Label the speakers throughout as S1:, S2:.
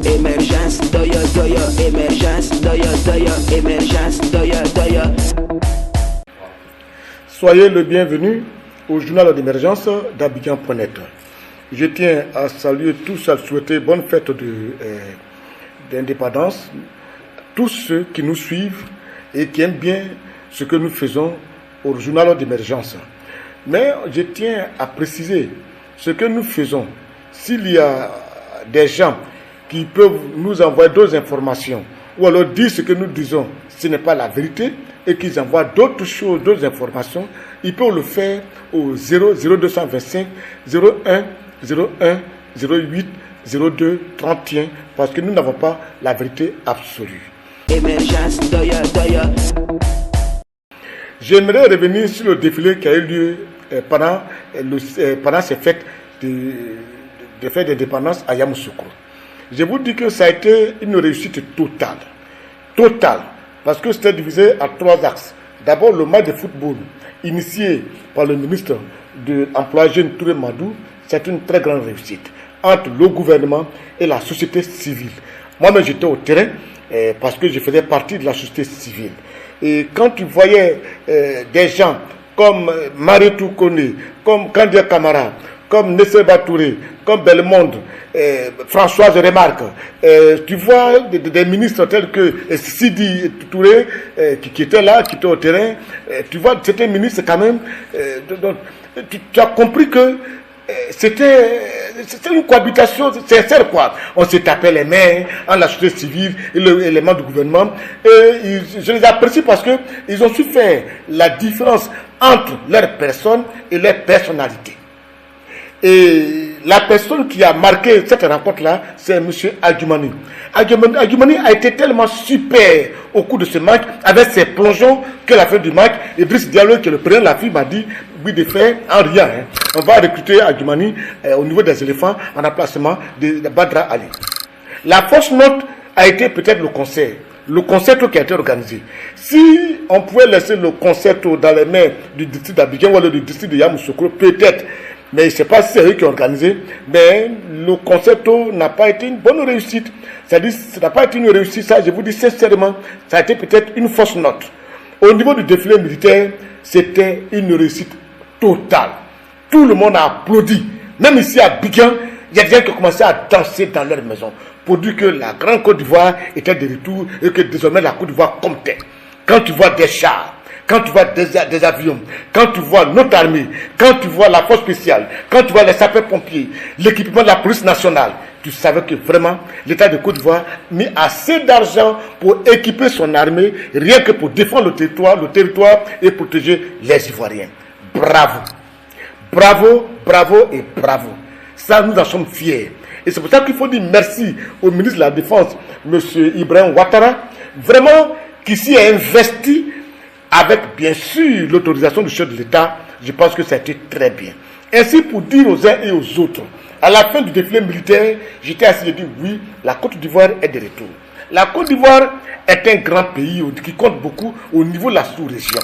S1: Émergence, doya, doya, émergence, doya, doya, émergence, doya, doya.
S2: Soyez le bienvenu au journal d'émergence d'Abidjan.net. Je tiens à saluer tous, à souhaiter bonne fête d'indépendance, tous ceux qui nous suivent et qui aiment bien ce que nous faisons au journal d'émergence. Mais je tiens à préciser ce que nous faisons. S'il y a des gens qui peuvent nous envoyer d'autres informations ou alors dire ce que nous disons, ce n'est pas la vérité et qu'ils envoient d'autres choses, d'autres informations, ils peuvent le faire au 0225 01 01 08 02 31 parce que nous n'avons pas la vérité absolue.
S1: Émergence, doya, doya.
S2: J'aimerais revenir sur le défilé qui a eu lieu pendant ces fêtes de fête d'indépendance à Yamoussoukro. Je vous dis que ça a été une réussite totale. Totale. Parce que c'était divisé à 3 axes. D'abord, le match de football, initié par le ministre de l'Emploi Jeune Touré Madou, c'est une très grande réussite entre le gouvernement et la société civile. Moi-même, j'étais au terrain parce que je faisais partie de la société civile. Et quand tu voyais des gens comme Mariétou Kone, comme Kandia Kamara, comme Nesseba Touré, comme Belmonde, Françoise Remarque, tu vois des ministres tels que Sidi Touré qui étaient là, qui étaient au terrain, tu vois certains ministres quand même, tu as compris que c'était une cohabitation sincère quoi. On se tapait les mains en la société civile et les membres du gouvernement et je les apprécie parce que ils ont su faire la différence entre leur personne et leur personnalité. Et la personne qui a marqué cette rencontre-là, c'est M. Adjoumani. Adjoumani a été tellement super au cours de ce match, avec ses plongeons, que la fin du match, Idriss Diallo, qui est le président de la FIB, m'a dit, oui, de faire en rien. On va recruter Adjoumani au niveau des éléphants en remplacement de Badra Ali. La fausse note a été peut-être le concert. Le concerto qui a été organisé. Si on pouvait laisser le concerto dans les mains du district d'Abidjan ou du district de Yamoussoukro, peut-être. Mais je ne sais pas si c'est eux qui ont organisé, mais le concerto n'a pas été une bonne réussite. C'est-à-dire, ça n'a pas été une réussite, ça, je vous dis sincèrement, ça a été peut-être une fausse note. Au niveau du défilé militaire, c'était une réussite totale. Tout le monde a applaudi. Même ici à Abidjan, il y a des gens qui ont commencé à danser dans leur maison pour dire que la Grande Côte d'Ivoire était de retour et que désormais la Côte d'Ivoire comptait. Quand tu vois des chars, quand tu vois des avions, quand tu vois notre armée, quand tu vois la force spéciale, quand tu vois les sapeurs-pompiers, l'équipement de la police nationale, tu savais que vraiment l'État de Côte d'Ivoire a mis assez d'argent pour équiper son armée, rien que pour défendre le territoire et protéger les Ivoiriens. Bravo. Bravo, bravo et bravo. Ça, nous en sommes fiers. Et c'est pour ça qu'il faut dire merci au ministre de la Défense, M. Ibrahim Ouattara, vraiment qui s'y a investi avec bien sûr l'autorisation du chef de l'État. Je pense que ça a été très bien. Ainsi, pour dire aux uns et aux autres, à la fin du défilé militaire, j'étais assis et dit oui, la Côte d'Ivoire est de retour. La Côte d'Ivoire est un grand pays qui compte beaucoup au niveau de la sous-région.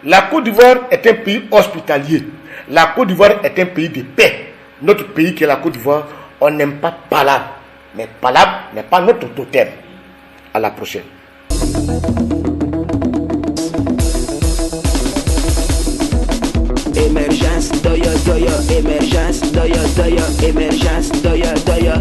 S2: La Côte d'Ivoire est un pays hospitalier. La Côte d'Ivoire est un pays de paix. Notre pays qui est la Côte d'Ivoire, on n'aime pas palabre. Mais palabre n'est pas notre totem. À la prochaine.
S1: Émergence, doya, doya, émergence, doya, doya, émergence, doya, doya.